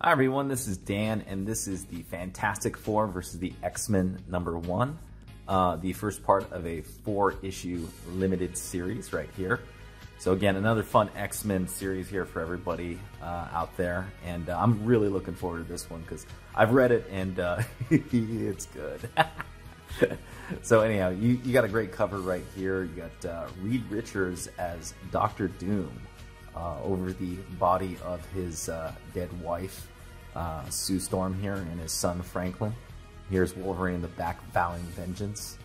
Hi everyone, this is Dan, and this is the Fantastic Four versus the X-Men #1, the first part of a 4-issue limited series right here. So again, another fun X-Men series here for everybody out there, and I'm really looking forward to this one because I've read it and it's good. So anyhow, you got a great cover right here. You got Reed Richards as Dr. Doom over the body of his dead wife, Sue Storm here, and his son Franklin. Here's Wolverine in the back vowing vengeance.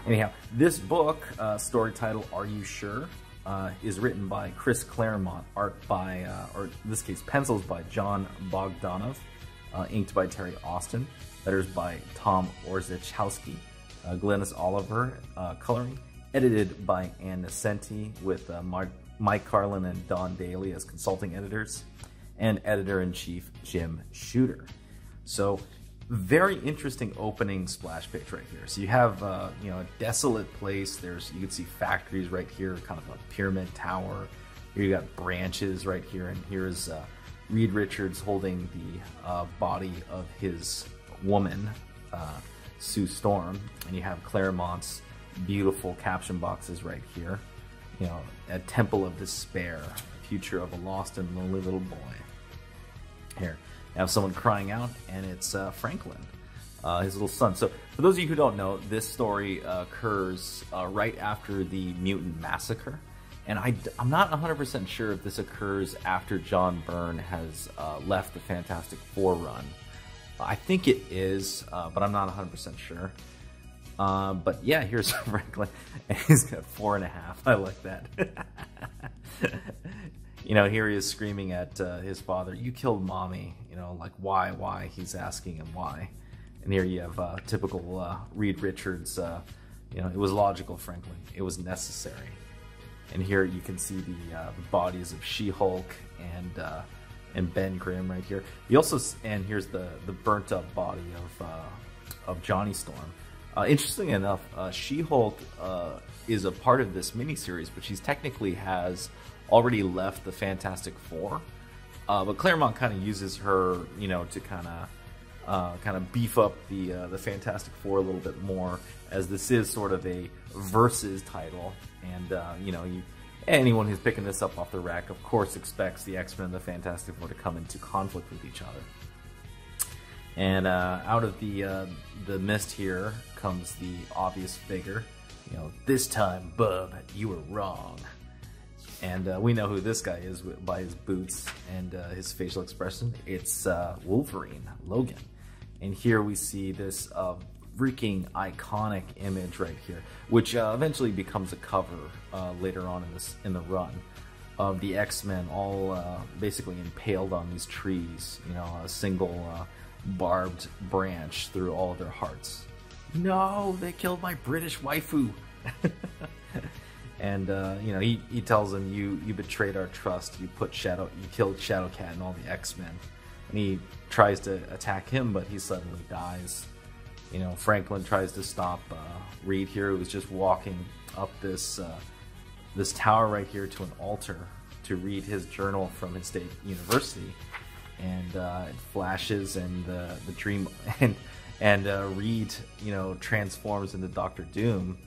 Anyhow, this book, story title Are You Sure? Is written by Chris Claremont, art by, or in this case, pencils by Jon Bogdanove, inked by Terry Austin, letters by Tom Orzechowski, Glynis Oliver, coloring, edited by Ann Nesenti with Mike Carlin and Don Daly as consulting editors, and editor-in-chief Jim Shooter. So, very interesting opening splash page right here. So you have a desolate place. You can see factories right here, kind of a pyramid tower. Here you got branches right here, and here's Reed Richards holding the body of his woman, Sue Storm, and you have Claremont's beautiful caption boxes right here. You know, a temple of despair, future of a lost and lonely little boy. Here, you have someone crying out, and it's Franklin, his little son. So, for those of you who don't know, this story occurs right after the mutant massacre, and I'm not 100% sure if this occurs after John Byrne has left the Fantastic Four run. I think it is, but I'm not 100% sure. But yeah, here's Franklin, and he's got 4.5. I like that. You know, here he is screaming at his father, "You killed mommy." You know, like, why? He's asking him why. And here you have typical Reed Richards, you know, it was logical, Franklin. It was necessary. And here you can see the bodies of She-Hulk and Ben Grimm right here. You also, and here's the burnt up body of Johnny Storm. Interestingly enough, She-Hulk is a part of this miniseries, but she's technically has already left the Fantastic Four. But Claremont kind of uses her, you know, to kind of beef up the Fantastic Four a little bit more, as this is sort of a versus title, and you know, anyone who's picking this up off the rack, of course, expects the X-Men and the Fantastic Four to come into conflict with each other. And out of the mist here comes the obvious figure. You know, this time, bub, you were wrong. And we know who this guy is by his boots and his facial expression. It's Wolverine, Logan. And here we see this freaking iconic image right here, which eventually becomes a cover later on in the run, of the X-Men all basically impaled on these trees. You know, a single barbed branch through all of their hearts. No, they killed my British waifu. And you know, he tells him, you betrayed our trust. You killed Shadowcat and all the X-Men. And he tries to attack him, but he suddenly dies. You know, Franklin tries to stop Reed here, who was just walking up this tower right here to an altar to read his journal from his state university. And it flashes, and the dream, and Reed, you know, transforms into Dr. Doom.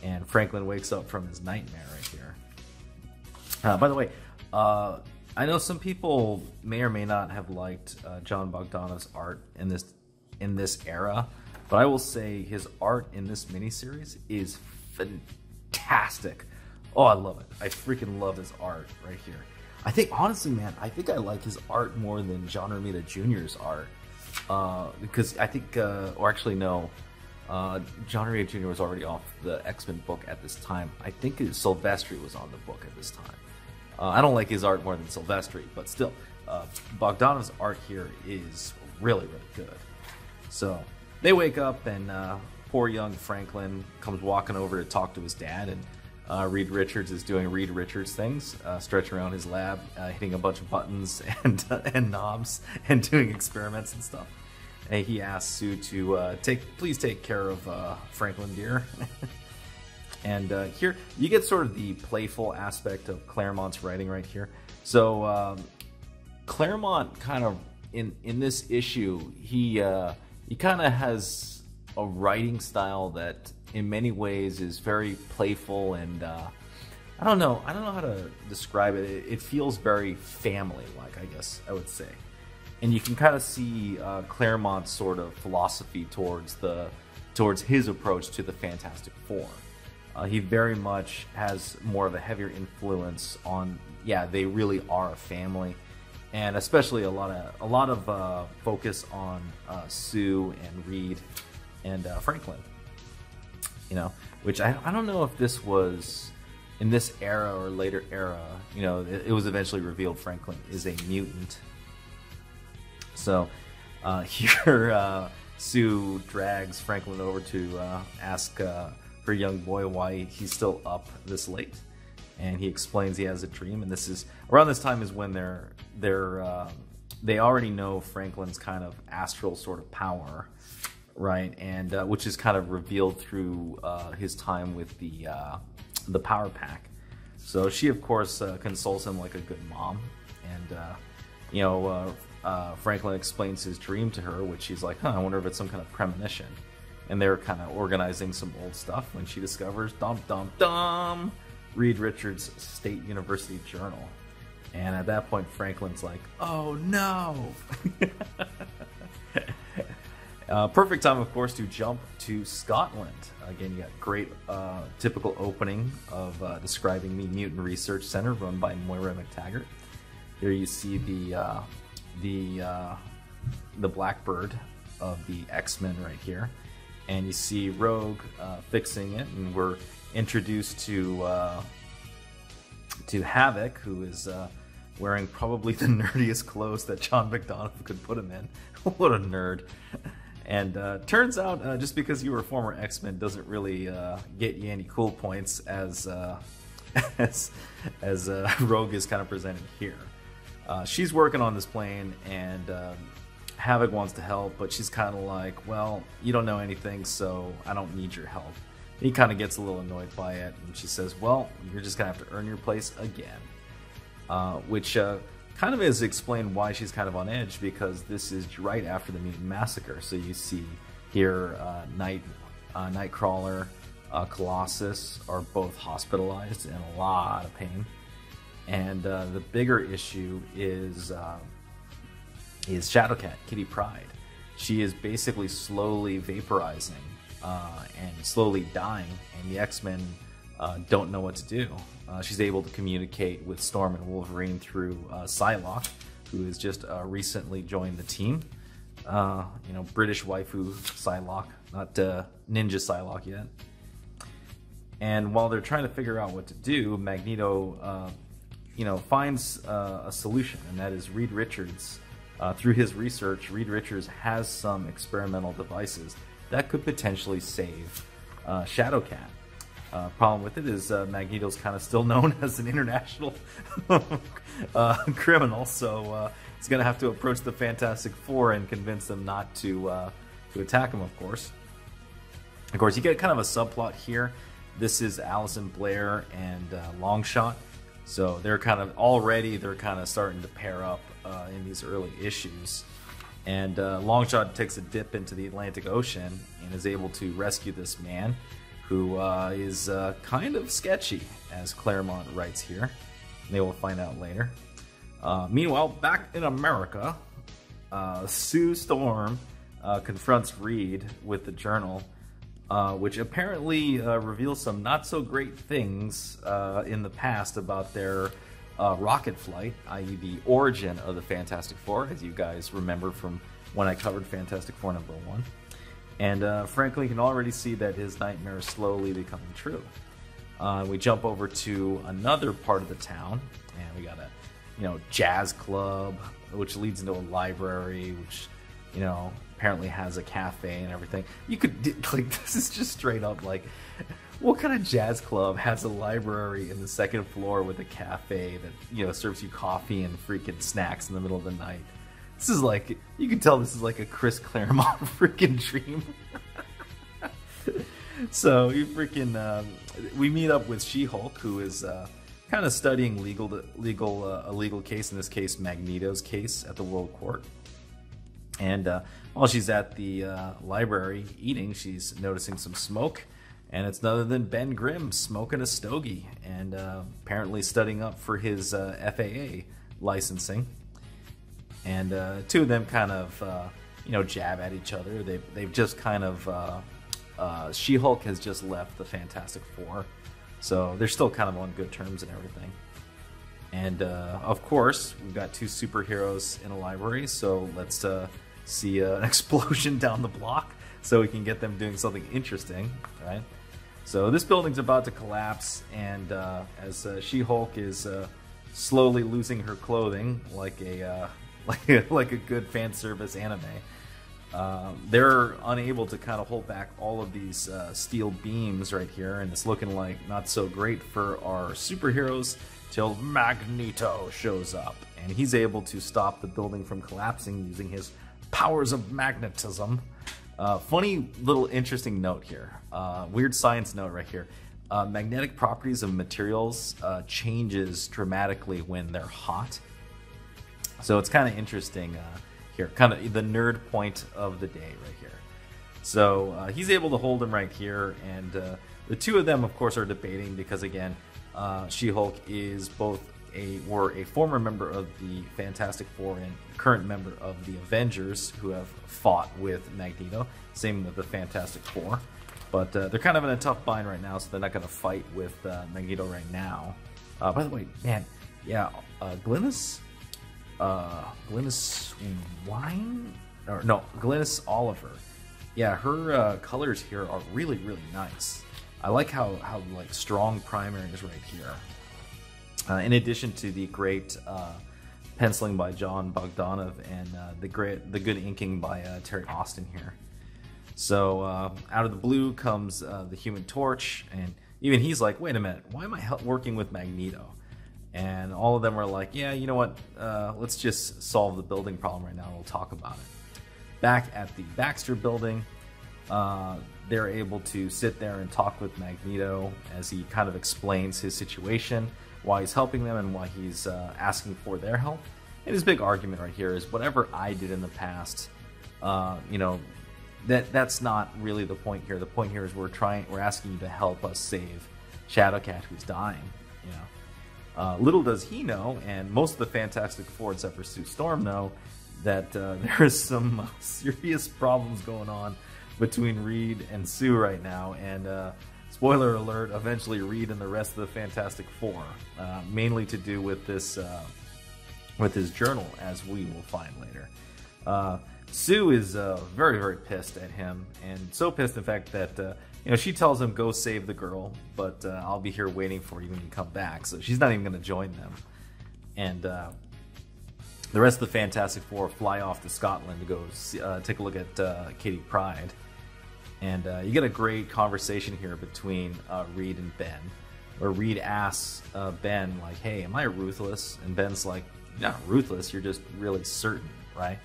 And Franklin wakes up from his nightmare right here. By the way, I know some people may or may not have liked Jon Bogdanove's art in this era, but I will say his art in this miniseries is fantastic. Oh, I love it. I freaking love his art right here. I think, honestly, man, I think I like his art more than John Romita Jr.'s art. Because I think, or actually no, John Romita Jr. was already off the X-Men book at this time. I think Silvestri was on the book at this time. I don't like his art more than Silvestri, but still, Bogdanove's art here is really, really good. So they wake up, and poor young Franklin comes walking over to talk to his dad, and Reed Richards is doing Reed Richards things, stretching around his lab, hitting a bunch of buttons and knobs, and doing experiments and stuff. And he asks Sue to please take care of Franklin, dear. And here you get sort of the playful aspect of Claremont's writing right here. So Claremont kind of in this issue, he kind of has a writing style that in many ways is very playful, and I don't know how to describe it. It feels very family-like, I guess I would say. And you can kind of see Claremont's sort of philosophy towards his approach to the Fantastic Four. He very much has more of a heavier influence on, they really are a family, and especially a lot of focus on Sue and Reed and Franklin. Which I don't know if this was in this era or later era. It was eventually revealed Franklin is a mutant. So here Sue drags Franklin over to ask her young boy why he's still up this late, and he explains he has a dream. And this is around this time is when they already know Franklin's kind of astral sort of power, right? And which is kind of revealed through his time with the Power Pack. So she of course consoles him like a good mom, and Franklin explains his dream to her, which she's like, I wonder if it's some kind of premonition. And they're kind of organizing some old stuff when she discovers, Reed Richards' State University Journal. And at that point, Franklin's like, oh no! Perfect time, of course, to jump to Scotland. Again, you got great typical opening of describing the Mutant Research Center run by Moira McTaggart. Here you see the Blackbird of the X-Men right here. And you see Rogue fixing it, and we're introduced to Havoc, who is wearing probably the nerdiest clothes that Jon Bogdanove could put him in. What a nerd! And turns out, just because you were a former X-Men doesn't really get you any cool points, as Rogue is kind of presented here. She's working on this plane, and Havoc wants to help, but she's kind of like, well, you don't know anything, so I don't need your help. He kind of gets a little annoyed by it, and she says, well, you're just going to have to earn your place again. Which kind of is explained why she's kind of on edge, because this is right after the Mutant Massacre. So you see here Nightcrawler, Colossus are both hospitalized in a lot of pain. And the bigger issue is Shadowcat, Kitty Pryde. She is basically slowly vaporizing and slowly dying, and the X-Men don't know what to do. She's able to communicate with Storm and Wolverine through Psylocke, who has just recently joined the team. British waifu Psylocke, not Ninja Psylocke yet. And while they're trying to figure out what to do, Magneto finds a solution, and that is Reed Richards. Through his research, Reed Richards has some experimental devices that could potentially save Shadowcat. Problem with it is Magneto's kind of still known as an international criminal, so he's going to have to approach the Fantastic Four and convince them not to attack him, of course. Of course, you get kind of a subplot here. This is Allison Blair and Longshot. So they're kind of starting to pair up in these early issues. And Longshot takes a dip into the Atlantic Ocean and is able to rescue this man who is kind of sketchy, as Claremont writes here. And they will find out later. Meanwhile, back in America, Sue Storm confronts Reed with the journal, which apparently reveals some not so great things in the past about their rocket flight, i.e. the origin of the Fantastic Four, as you guys remember from when I covered Fantastic Four #1. And frankly, you can already see that his nightmare is slowly becoming true. We jump over to another part of the town, and we got a jazz club, which leads into a library, which apparently has a cafe and everything. You could this is just straight up like, what kind of jazz club has a library in the second floor with a cafe that serves you coffee and freaking snacks in the middle of the night? This is like, you can tell this is like a Chris Claremont freaking dream. So we meet up with She-Hulk, who is kind of studying a legal case, in this case Magneto's case at the World Court. And while she's at the library eating, she's noticing some smoke, and it's none other than Ben Grimm smoking a stogie and apparently studying up for his FAA licensing. And two of them kind of jab at each other. They've just kind of She-Hulk has just left the Fantastic Four, so they're still kind of on good terms and everything. And of course, we've got two superheroes in a library, so let's see an explosion down the block so we can get them doing something interesting, right? So this building's about to collapse, and as She-Hulk is slowly losing her clothing like a like a good fan service anime, they're unable to kind of hold back all of these steel beams right here, and it's looking like not so great for our superheroes till Magneto shows up, and he's able to stop the building from collapsing using his powers of magnetism. Funny little interesting note here, weird science note right here. Magnetic properties of materials changes dramatically when they're hot. So it's kind of interesting here, kind of the nerd point of the day right here. So he's able to hold him right here, and the two of them, of course, are debating because, again, She-Hulk is both a former member of the Fantastic Four and current member of the Avengers, who have fought with Magneto. Same with the Fantastic Four, but they're kind of in a tough bind right now, so they're not going to fight with Magneto right now. By the way, man, yeah, Glynis Oliver. Yeah, her colors here are really, really nice. I like how like strong primary is right here. In addition to the great penciling by Jon Bogdanove and the good inking by Terry Austin here. So out of the blue comes the Human Torch, and even he's like, wait a minute, why am I working with Magneto? And all of them are like, yeah, you know what, let's just solve the building problem right now and we'll talk about it. Back at the Baxter building, they're able to sit there and talk with Magneto as he kind of explains his situation, why he's helping them and why he's asking for their help. And his big argument right here is whatever I did in the past, that's not really the point here. The point here is we're asking you to help us save Shadowcat, who's dying. Little does he know, and most of the Fantastic Four except for Sue Storm know, that there's some serious problems going on between Reed and Sue right now, and spoiler alert, eventually Reed and the rest of the Fantastic Four, mainly to do with this, with his journal, as we will find later. Sue is very, very pissed at him, and so pissed, in fact, that she tells him, go save the girl, but I'll be here waiting for you when you come back. So she's not even going to join them. And the rest of the Fantastic Four fly off to Scotland to go take a look at Kitty Pryde. And you get a great conversation here between Reed and Ben, where Reed asks Ben, like, hey, am I ruthless? And Ben's like, you're not ruthless, you're just really certain, right?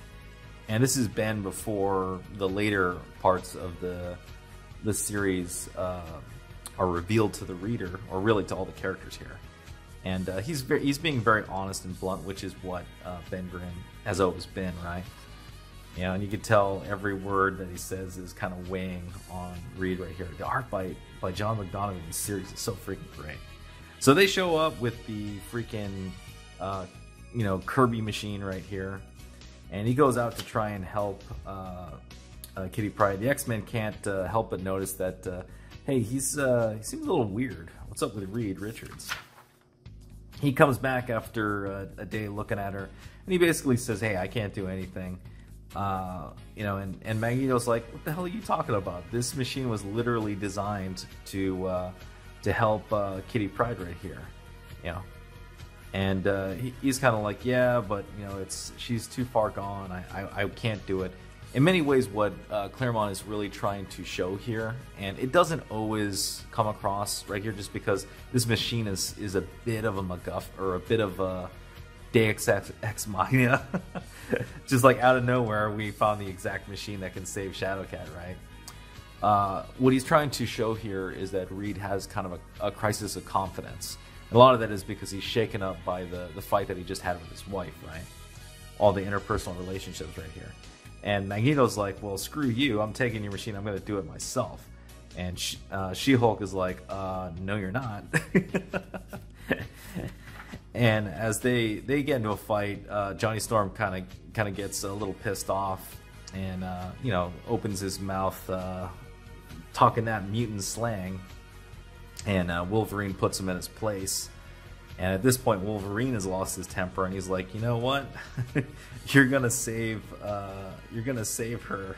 And this is Ben before the later parts of the series are revealed to the reader, or really to all the characters here. And he's being very honest and blunt, which is what Ben Grimm has always been, right? And you can tell every word that he says is kind of weighing on Reed right here. The art by Jon Bogdanove in this series is so freaking great. So they show up with the freaking Kirby machine right here, and he goes out to try and help Kitty Pryde. The X-Men can't help but notice that, hey, he seems a little weird. What's up with Reed Richards? He comes back after a day looking at her, and he basically says, hey, I can't do anything. And Magneto's like, what the hell are you talking about? This machine was literally designed to help Kitty Pryde right here, And he's kind of like, yeah, but she's too far gone. I can't do it. In many ways, what Claremont is really trying to show here, and it doesn't always come across right here, just because this machine is a bit of a MacGuff, or a bit of a Deus Ex Machina. Just like out of nowhere, we found the exact machine that can save Shadowcat, right? What he's trying to show here is that Reed has kind of a crisis of confidence. A lot of that is because he's shaken up by the fight that he just had with his wife, right? All the interpersonal relationships right here. And Magneto's like, well, screw you, I'm taking your machine, I'm going to do it myself. And She-Hulk is like, no, you're not. And as they get into a fight, Johnny Storm kind of gets a little pissed off, and you know, opens his mouth, talking that mutant slang, and Wolverine puts him in his place. And at this point, Wolverine has lost his temper, and he's like, you know what, you're gonna save her,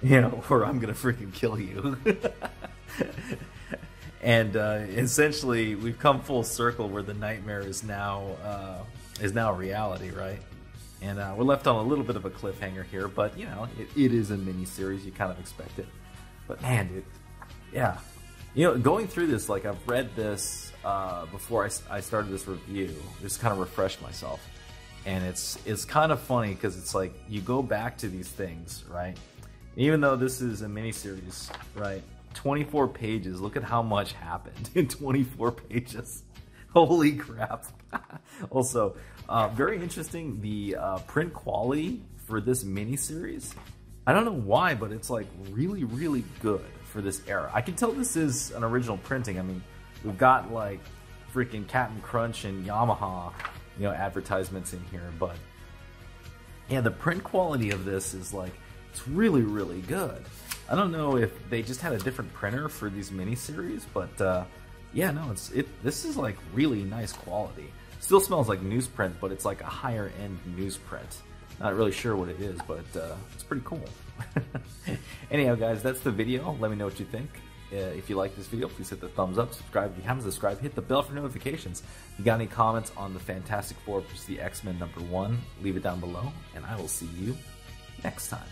you know, or I'm gonna freaking kill you. And essentially, we've come full circle where the nightmare is now reality, right? And we're left on a little bit of a cliffhanger here, but you know, it is a mini-series. You kind of expect it. But man, dude, yeah, you know, going through this, like, I've read this before I started this review, just kind of refreshed myself, and it's kind of funny because it's like you go back to these things, right? Even though this is a mini-series, right? 24 pages. Look at how much happened in 24 pages. Holy crap. Also, very interesting, the print quality for this miniseries. I don't know why, but it's like really, really good for this era. I can tell this is an original printing. I mean, we've got like freaking Captain Crunch and Yamaha, you know, advertisements in here, but yeah, the print quality of this is like, it's really, really good. I don't know if they just had a different printer for these miniseries, but yeah, no, this is like really nice quality. Still smells like newsprint, but it's like a higher end newsprint. Not really sure what it is, but it's pretty cool. Anyhow, guys, that's the video. Let me know what you think. If you like this video, please hit the thumbs up, subscribe if you haven't subscribed, hit the bell for notifications. If you got any comments on the Fantastic Four versus the X-Men #1, leave it down below, and I will see you next time.